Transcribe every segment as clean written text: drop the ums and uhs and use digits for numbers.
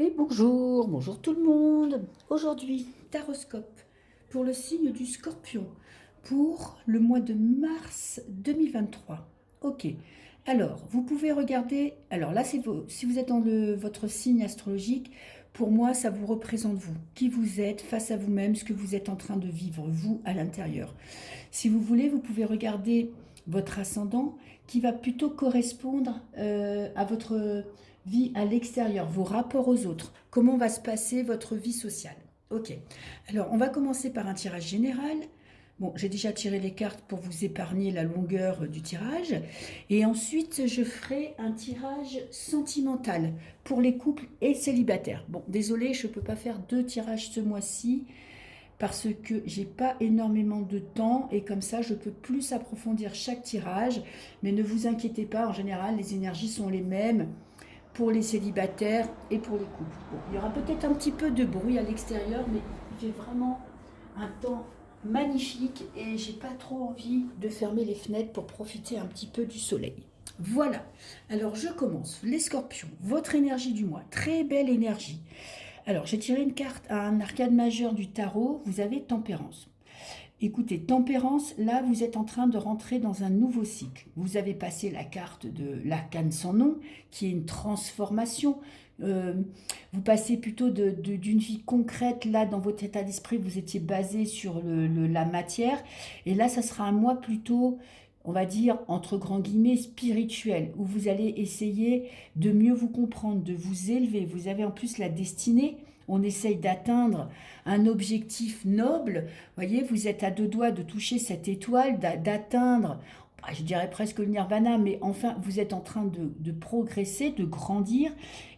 Oui, bonjour, bonjour tout le monde. Aujourd'hui, taroscope pour le signe du Scorpion pour le mois de mars 2023. Ok. Alors, vous pouvez regarder. Alors là, si vous êtes dans votre signe astrologique, pour moi, ça vous représente vous, qui vous êtes face à vous-même, ce que vous êtes en train de vivre, vous, à l'intérieur. Si vous voulez, vous pouvez regarder votre ascendant qui va plutôt correspondre à votre vie à l'extérieur, vos rapports aux autres, comment va se passer votre vie sociale. Ok, alors on va commencer par un tirage général. Bon, j'ai déjà tiré les cartes pour vous épargner la longueur du tirage. Et ensuite, je ferai un tirage sentimental pour les couples et célibataires. Bon, désolé, je ne peux pas faire deux tirages ce mois-ci parce que j'ai pas énormément de temps et comme ça je peux plus approfondir chaque tirage. Mais ne vous inquiétez pas, en général les énergies sont les mêmes pour les célibataires et pour les couples. Bon, il y aura peut-être un petit peu de bruit à l'extérieur, mais il fait vraiment un temps magnifique et j'ai pas trop envie de fermer les fenêtres pour profiter un petit peu du soleil. Voilà, alors je commence. Les scorpions, votre énergie du mois, très belle énergie. Alors j'ai tiré une carte à un arcane majeur du tarot, vous avez tempérance. Écoutez, tempérance, là, vous êtes en train de rentrer dans un nouveau cycle. Vous avez passé la carte de l'arcane sans nom, qui est une transformation. Euh, Vous passez plutôt d'une vie concrète. Là, dans votre état d'esprit, vous étiez basé sur la matière. Et là, ça sera un mois plutôt, on va dire, entre grands guillemets, spirituel, où vous allez essayer de mieux vous comprendre, de vous élever. Vous avez en plus la destinée. On essaye d'atteindre un objectif noble. Voyez, vous êtes à deux doigts de toucher cette étoile, d'atteindre, je dirais presque le nirvana, mais enfin, vous êtes en train de progresser, de grandir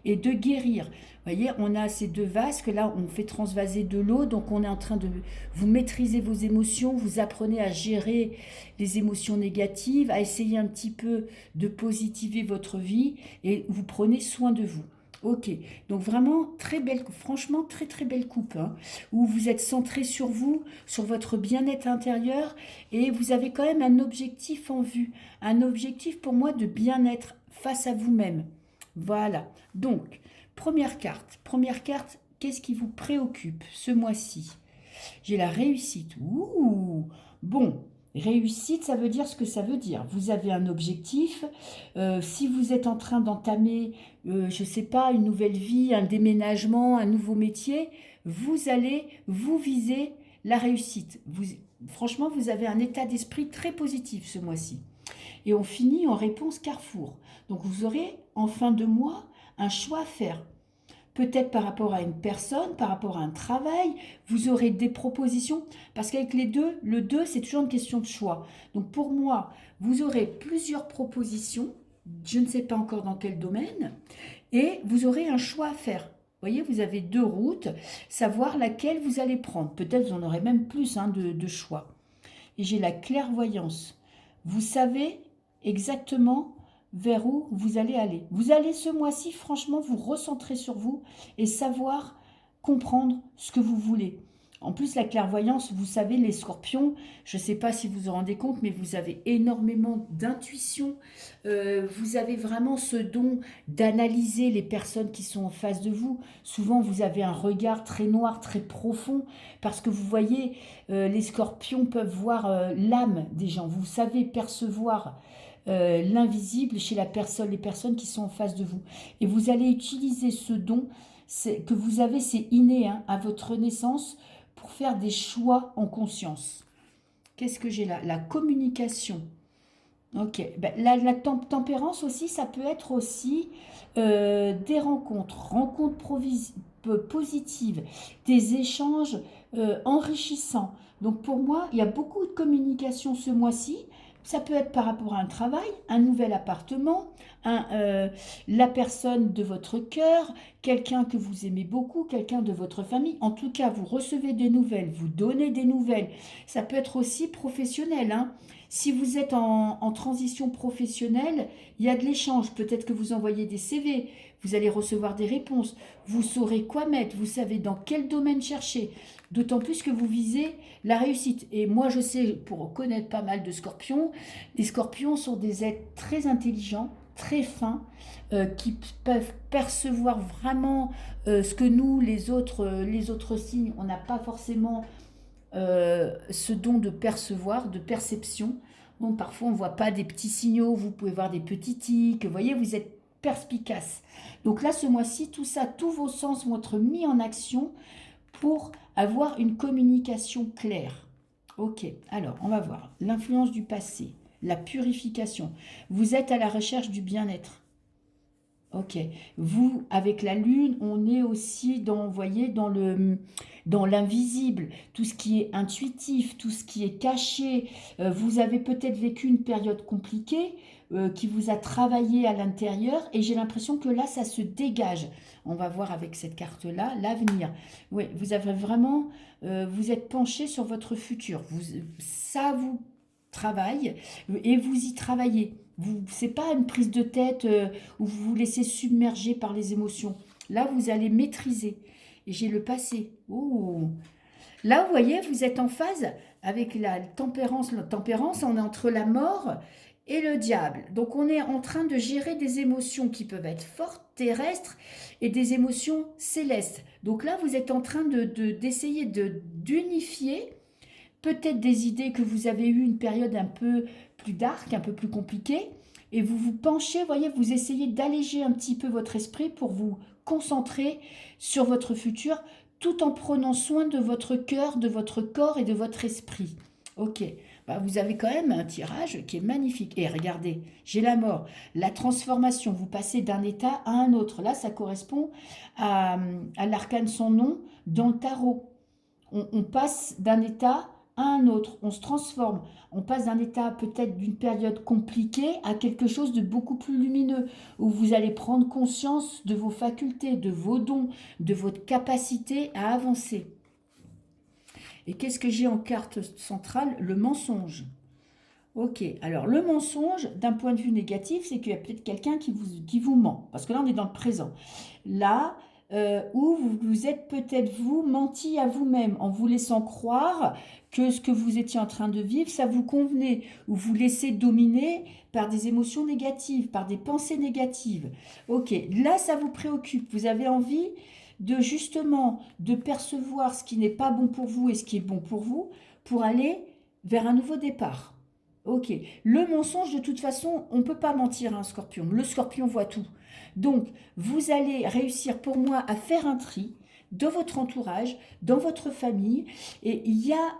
et de guérir. Voyez, on a ces deux vases que là, on fait transvaser de l'eau, donc on est en train de vous maîtriser vos émotions, vous apprenez à gérer les émotions négatives, à essayer un petit peu de positiver votre vie et vous prenez soin de vous. Ok, donc vraiment très belle, franchement très très belle coupe, hein, où vous êtes centré sur vous, sur votre bien-être intérieur et vous avez quand même un objectif en vue, un objectif pour moi de bien-être face à vous-même. Voilà, donc première carte, qu'est-ce qui vous préoccupe ce mois-ci? J'ai la réussite. Ouh, bon. Réussite, ça veut dire ce que ça veut dire. Vous avez un objectif. Si vous êtes en train d'entamer, je ne sais pas, une nouvelle vie, un déménagement, un nouveau métier, vous allez vous viser la réussite. Franchement, vous avez un état d'esprit très positif ce mois-ci. Et on finit en réponse Carrefour. Donc vous aurez en fin de mois un choix à faire. Peut-être par rapport à une personne, par rapport à un travail, vous aurez des propositions, parce qu'avec les deux, le 2, c'est toujours une question de choix. Donc pour moi, vous aurez plusieurs propositions, je ne sais pas encore dans quel domaine, et vous aurez un choix à faire. Vous voyez, vous avez deux routes, savoir laquelle vous allez prendre. Peut-être vous en aurez même plus de choix. Et j'ai la clairvoyance. Vous savez exactement vers où vous allez aller. Vous allez ce mois-ci, franchement, vous recentrer sur vous et savoir comprendre ce que vous voulez. En plus, la clairvoyance, vous savez, les scorpions, je ne sais pas si vous vous rendez compte, mais vous avez énormément d'intuition. Vous avez vraiment ce don d'analyser les personnes qui sont en face de vous. Souvent, vous avez un regard très noir, très profond, parce que vous voyez, les scorpions peuvent voir l'âme des gens. Vous savez percevoir l'invisible chez les personnes qui sont en face de vous. Et vous allez utiliser ce don que vous avez, c'est inné hein, à votre naissance, pour faire des choix en conscience. Qu'est-ce que j'ai là? La communication. Ok, ben, la tempérance aussi, ça peut être aussi des rencontres positives, des échanges enrichissants. Donc pour moi, il y a beaucoup de communication ce mois-ci. Ça peut être par rapport à un travail, un nouvel appartement, la personne de votre cœur, quelqu'un que vous aimez beaucoup, quelqu'un de votre famille. En tout cas, vous recevez des nouvelles, vous donnez des nouvelles. Ça peut être aussi professionnel, hein. Si vous êtes en transition professionnelle, il y a de l'échange. Peut-être que vous envoyez des CV, vous allez recevoir des réponses. Vous saurez quoi mettre, vous savez dans quel domaine chercher. D'autant plus que vous visez la réussite. Et moi, je sais, pour connaître pas mal de scorpions, les scorpions sont des êtres très intelligents, très fins, qui peuvent percevoir vraiment ce que nous, les autres signes, on n'a pas forcément ce don de percevoir, de perception. Bon, parfois, on ne voit pas des petits signaux, vous pouvez voir des petits tics, vous voyez, vous êtes perspicace. Donc là, ce mois-ci, tout ça, tous vos sens vont être mis en action pour avoir une communication claire. Ok, alors, on va voir. L'influence du passé, la purification. Vous êtes à la recherche du bien-être. Ok. Vous, avec la lune, on est aussi dans, vous voyez, dans l'invisible, tout ce qui est intuitif, tout ce qui est caché. Vous avez peut-être vécu une période compliquée qui vous a travaillé à l'intérieur et j'ai l'impression que là, ça se dégage. On va voir avec cette carte-là l'avenir. Oui, vous avez vraiment, vous êtes penché sur votre futur. Ça vous travaille et vous y travaillez. C'est pas une prise de tête où vous vous laissez submerger par les émotions. Là, vous allez maîtriser. Et j'ai le passé. Oh. Là, vous voyez, vous êtes en phase avec la tempérance. La tempérance, on est entre la mort et le diable. Donc, on est en train de gérer des émotions qui peuvent être fortes, terrestres, et des émotions célestes. Donc là, vous êtes en train d'essayer d'unifier peut-être des idées que vous avez eues une période un peu plus dark, un peu plus compliquée, et vous vous penchez, voyez, vous essayez d'alléger un petit peu votre esprit pour vous concentrer sur votre futur, tout en prenant soin de votre cœur, de votre corps et de votre esprit. Ok, bah, vous avez quand même un tirage qui est magnifique. Et regardez, j'ai la mort, la transformation, vous passez d'un état à un autre. Là, ça correspond à l'arcane sans nom dans le tarot. On passe d'un état à un autre, on se transforme, on passe d'un état peut-être d'une période compliquée à quelque chose de beaucoup plus lumineux, où vous allez prendre conscience de vos facultés, de vos dons, de votre capacité à avancer. Et qu'est-ce que j'ai en carte centrale? Le mensonge. Ok, alors le mensonge, d'un point de vue négatif, c'est qu'il y a peut-être quelqu'un qui vous ment, parce que là on est dans le présent. Là, où vous êtes peut-être vous menti à vous-même en vous laissant croire que ce que vous étiez en train de vivre, ça vous convenait, ou vous laissez dominer par des émotions négatives, par des pensées négatives. Ok, là ça vous préoccupe, vous avez envie de justement de percevoir ce qui n'est pas bon pour vous et ce qui est bon pour aller vers un nouveau départ. Ok, le mensonge de toute façon, on ne peut pas mentir à un scorpion, le scorpion voit tout. Donc, vous allez réussir pour moi à faire un tri dans votre entourage, dans votre famille. Et il y a,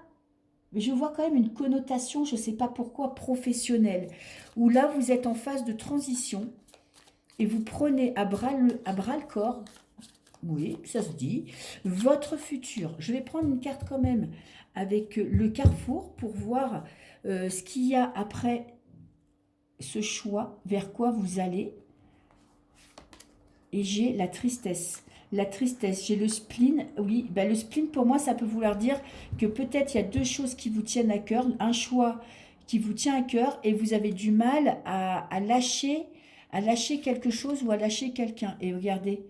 je vois quand même une connotation, je ne sais pas pourquoi, professionnelle, où là, vous êtes en phase de transition et vous prenez à bras le corps, oui, ça se dit, votre futur. Je vais prendre une carte quand même avec le carrefour pour voir ce qu'il y a après ce choix, vers quoi vous allez. Et j'ai la tristesse. La tristesse, j'ai le spleen. Oui, ben le spleen, pour moi, ça peut vouloir dire que peut-être il y a deux choses qui vous tiennent à cœur. Un choix qui vous tient à cœur et vous avez du mal à lâcher quelque chose ou à lâcher quelqu'un. Et regardez,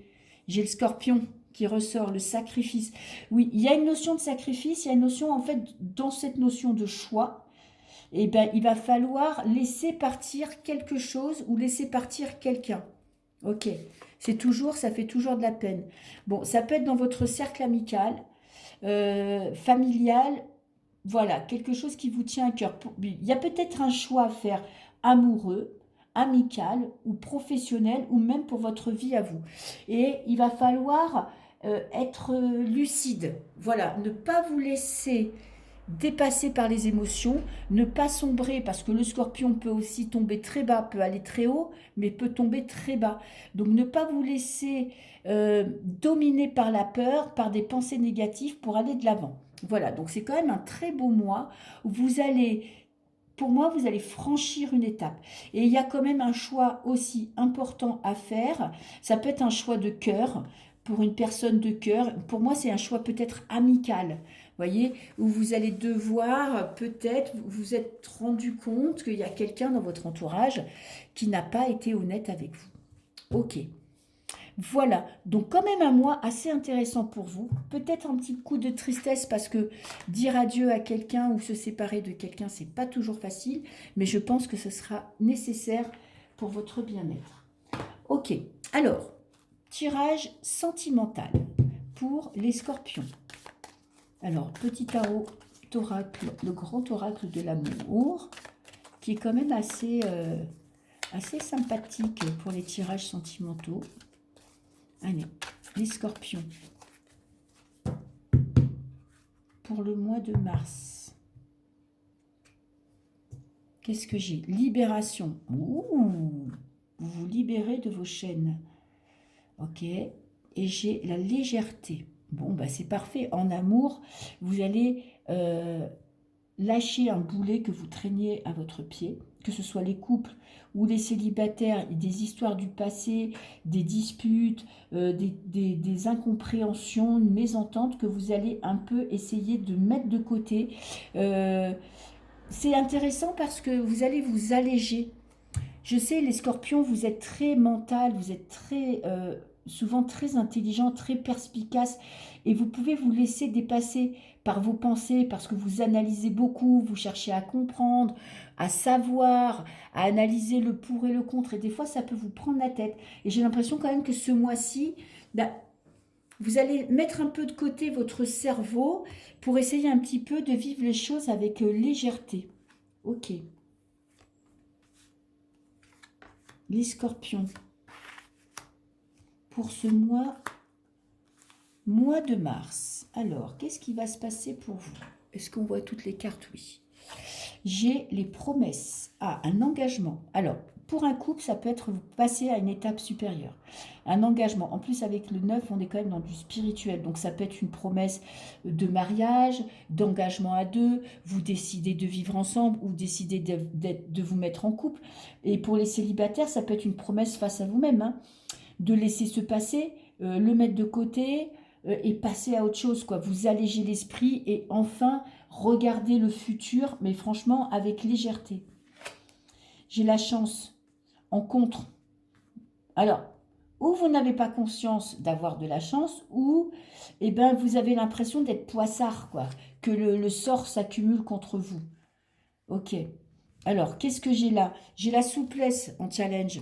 j'ai le scorpion qui ressort, le sacrifice. Oui, il y a une notion de sacrifice, il y a une notion, en fait, dans cette notion de choix, eh ben, il va falloir laisser partir quelque chose ou laisser partir quelqu'un. Ok, c'est toujours, ça fait toujours de la peine. Bon, ça peut être dans votre cercle amical, familial, voilà, quelque chose qui vous tient à cœur. Il y a peut-être un choix à faire amoureux, amical ou professionnel ou même pour votre vie à vous. Et il va falloir être lucide. Voilà, ne pas vous laisser dépasser par les émotions, ne pas sombrer parce que le scorpion peut aussi tomber très bas, peut aller très haut, mais peut tomber très bas. Donc ne pas vous laisser dominer par la peur, par des pensées négatives pour aller de l'avant. Voilà, donc c'est quand même un très beau mois où vous allez, pour moi, vous allez franchir une étape. Et il y a quand même un choix aussi important à faire. Ça peut être un choix de cœur pour une personne de cœur. Pour moi, c'est un choix peut-être amical. Voyez, où vous allez devoir peut-être vous êtes rendu compte qu'il y a quelqu'un dans votre entourage qui n'a pas été honnête avec vous. Ok. Voilà, donc quand même un mois assez intéressant pour vous. Peut-être un petit coup de tristesse parce que dire adieu à quelqu'un ou se séparer de quelqu'un, c'est pas toujours facile, mais je pense que ce sera nécessaire pour votre bien-être. Ok, alors, tirage sentimental pour les scorpions. Alors, petit oracle, le grand oracle de l'amour, qui est quand même assez sympathique pour les tirages sentimentaux. Allez, les scorpions. Pour le mois de mars. Qu'est-ce que j'ai? Libération. Ouh, vous vous libérez de vos chaînes. Ok. Et j'ai la légèreté. Bon, bah c'est parfait. En amour, vous allez lâcher un boulet que vous traîniez à votre pied, que ce soit les couples ou les célibataires, des histoires du passé, des disputes, des incompréhensions, une mésentente que vous allez un peu essayer de mettre de côté. C'est intéressant parce que vous allez vous alléger. Je sais, les scorpions, vous êtes très mental, vous êtes souvent très intelligent, très perspicace, et vous pouvez vous laisser dépasser par vos pensées, parce que vous analysez beaucoup, vous cherchez à comprendre, à savoir, à analyser le pour et le contre, et des fois, ça peut vous prendre la tête. Et j'ai l'impression quand même que ce mois-ci, bah, vous allez mettre un peu de côté votre cerveau pour essayer un petit peu de vivre les choses avec légèreté. Ok. Les scorpions. Pour ce mois de mars. Alors, qu'est-ce qui va se passer pour vous? Est-ce qu'on voit toutes les cartes? Oui. J'ai les promesses. Ah, un engagement. Alors, pour un couple, ça peut être vous passer à une étape supérieure. Un engagement. En plus, avec le 9, on est quand même dans du spirituel. Donc, ça peut être une promesse de mariage, d'engagement à deux. Vous décidez de vivre ensemble ou décidez de vous mettre en couple. Et pour les célibataires, ça peut être une promesse face à vous-même, hein, de laisser se passer, le mettre de côté et passer à autre chose, quoi. Vous allégez l'esprit et enfin regarder le futur, mais franchement avec légèreté. J'ai la chance en contre. Alors, ou vous n'avez pas conscience d'avoir de la chance, ou eh ben, vous avez l'impression d'être poissard, quoi, que le sort s'accumule contre vous. Ok. Alors, qu'est-ce que j'ai là? J'ai la souplesse en challenge.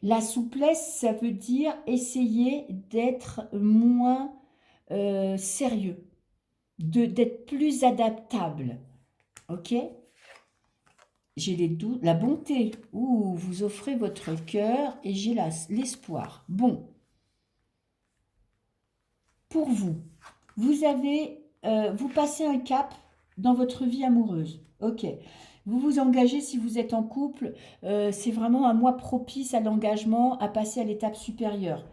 La souplesse, ça veut dire essayer d'être moins sérieux, d'être plus adaptable. Ok? J'ai les doutes, la bonté. Ouh, vous offrez votre cœur et j'ai l'espoir. Bon. Pour vous, vous passez un cap dans votre vie amoureuse. Ok. Vous vous engagez si vous êtes en couple. C'est vraiment un mois propice à l'engagement, à passer à l'étape supérieure.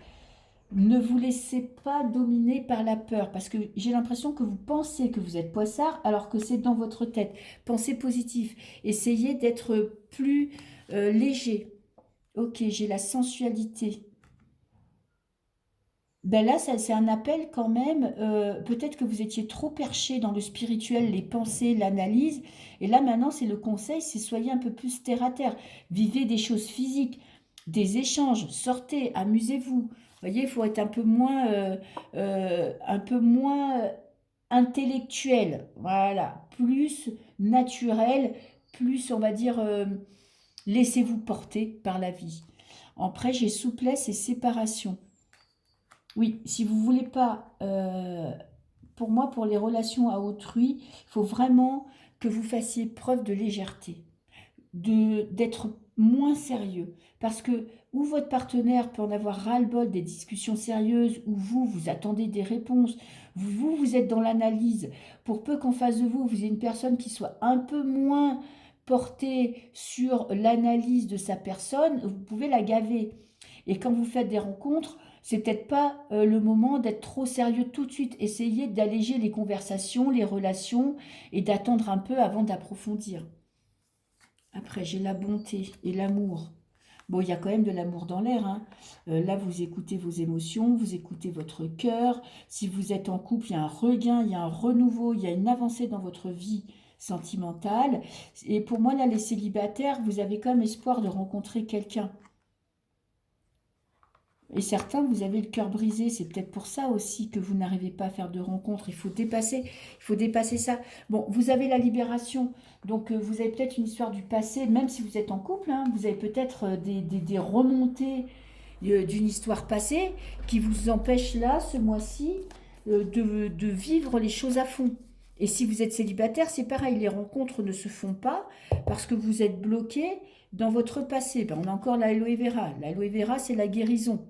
Ne vous laissez pas dominer par la peur, parce que j'ai l'impression que vous pensez que vous êtes poissard, alors que c'est dans votre tête. Pensez positif. Essayez d'être plus léger. Ok, j'ai la sensualité. Ben là, c'est un appel quand même. Peut-être que vous étiez trop perché dans le spirituel, les pensées, l'analyse. Et là, maintenant, c'est le conseil, c'est soyez un peu plus terre à terre. Vivez des choses physiques, des échanges, sortez, amusez-vous. Vous voyez, il faut être un peu moins intellectuel. Voilà, plus naturel, plus, on va dire, laissez-vous porter par la vie. Après, j'ai souplesse et séparation. Oui, si vous voulez pas, pour moi, pour les relations à autrui, il faut vraiment que vous fassiez preuve de légèreté, d'être moins sérieux. Parce que ou votre partenaire peut en avoir ras-le-bol des discussions sérieuses, ou vous attendez des réponses, vous êtes dans l'analyse. Pour peu qu'en face de vous, vous ayez une personne qui soit un peu moins portée sur l'analyse de sa personne, vous pouvez la gaver. Et quand vous faites des rencontres, c'est peut-être pas le moment d'être trop sérieux tout de suite. Essayez d'alléger les conversations, les relations et d'attendre un peu avant d'approfondir. Après, j'ai la bonté et l'amour. Bon, il y a quand même de l'amour dans l'air, hein. Là, vous écoutez vos émotions, vous écoutez votre cœur. Si vous êtes en couple, il y a un regain, il y a un renouveau, il y a une avancée dans votre vie sentimentale. Et pour moi, là, les célibataires, vous avez quand même espoir de rencontrer quelqu'un. Et certains, vous avez le cœur brisé. C'est peut-être pour ça aussi que vous n'arrivez pas à faire de rencontres. Il faut dépasser ça. Bon, vous avez la libération. Donc, vous avez peut-être une histoire du passé, même si vous êtes en couple, hein, vous avez peut-être des remontées d'une histoire passée qui vous empêchent là, ce mois-ci, de vivre les choses à fond. Et si vous êtes célibataire, c'est pareil, les rencontres ne se font pas parce que vous êtes bloqué dans votre passé. Ben, on a encore l'aloe vera. L'aloe vera, c'est la guérison.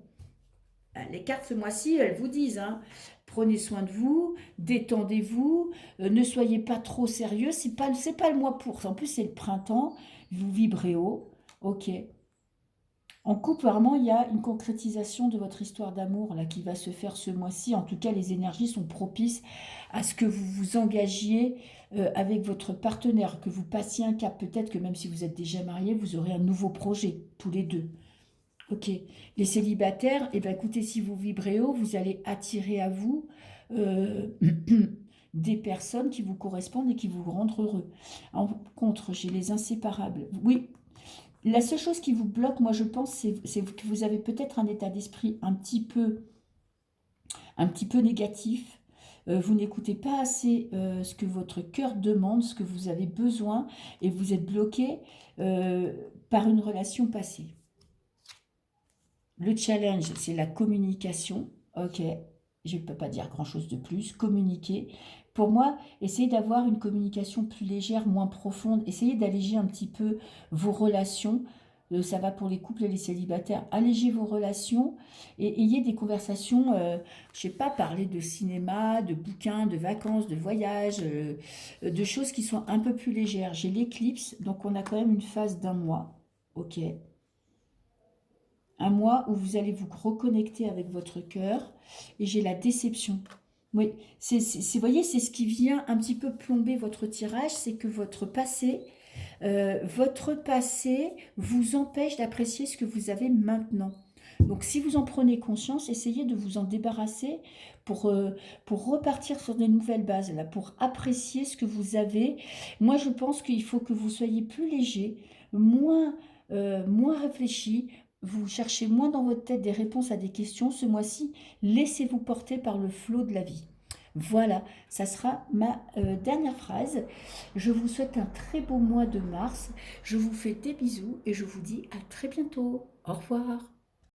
Ben, les cartes ce mois-ci, elles vous disent, hein, prenez soin de vous, détendez-vous, ne soyez pas trop sérieux. C'est pas le mois pour. En plus, c'est le printemps, vous vibrez haut. Ok. En couple, vraiment, il y a une concrétisation de votre histoire d'amour là qui va se faire ce mois-ci. En tout cas, les énergies sont propices à ce que vous vous engagiez avec votre partenaire, que vous passiez un cap. Peut-être que même si vous êtes déjà marié, vous aurez un nouveau projet, tous les deux. Ok. Les célibataires, eh ben, écoutez, si vous vibrez haut, vous allez attirer à vous euh, des personnes qui vous correspondent et qui vous rendent heureux. En contre, j'ai les inséparables. Oui, la seule chose qui vous bloque, moi je pense, c'est que vous avez peut-être un état d'esprit un petit peu négatif. Vous n'écoutez pas assez ce que votre cœur demande, ce que vous avez besoin, et vous êtes bloqué par une relation passée. Le challenge, c'est la communication. Ok, je ne peux pas dire grand-chose de plus. Communiquer. Pour moi, essayez d'avoir une communication plus légère, moins profonde. Essayez d'alléger un petit peu vos relations. Ça va pour les couples et les célibataires. Allégez vos relations et ayez des conversations, je ne sais pas, parler de cinéma, de bouquins, de vacances, de voyages, de choses qui sont un peu plus légères. J'ai l'éclipse, donc on a quand même une phase d'un mois. Ok, un mois où vous allez vous reconnecter avec votre cœur. Et j'ai la déception. Oui, vous voyez, c'est ce qui vient un petit peu plomber votre tirage, c'est que votre passé vous empêche d'apprécier ce que vous avez maintenant. Donc si vous en prenez conscience, essayez de vous en débarrasser pour, euh, pour repartir sur des nouvelles bases, là, pour apprécier ce que vous avez. Moi, je pense qu'il faut que vous soyez plus léger, moins réfléchi. Vous cherchez moins dans votre tête des réponses à des questions. Ce mois-ci, laissez-vous porter par le flot de la vie. Voilà, ça sera ma dernière phrase. Je vous souhaite un très beau mois de mars. Je vous fais des bisous et je vous dis à très bientôt. Au revoir.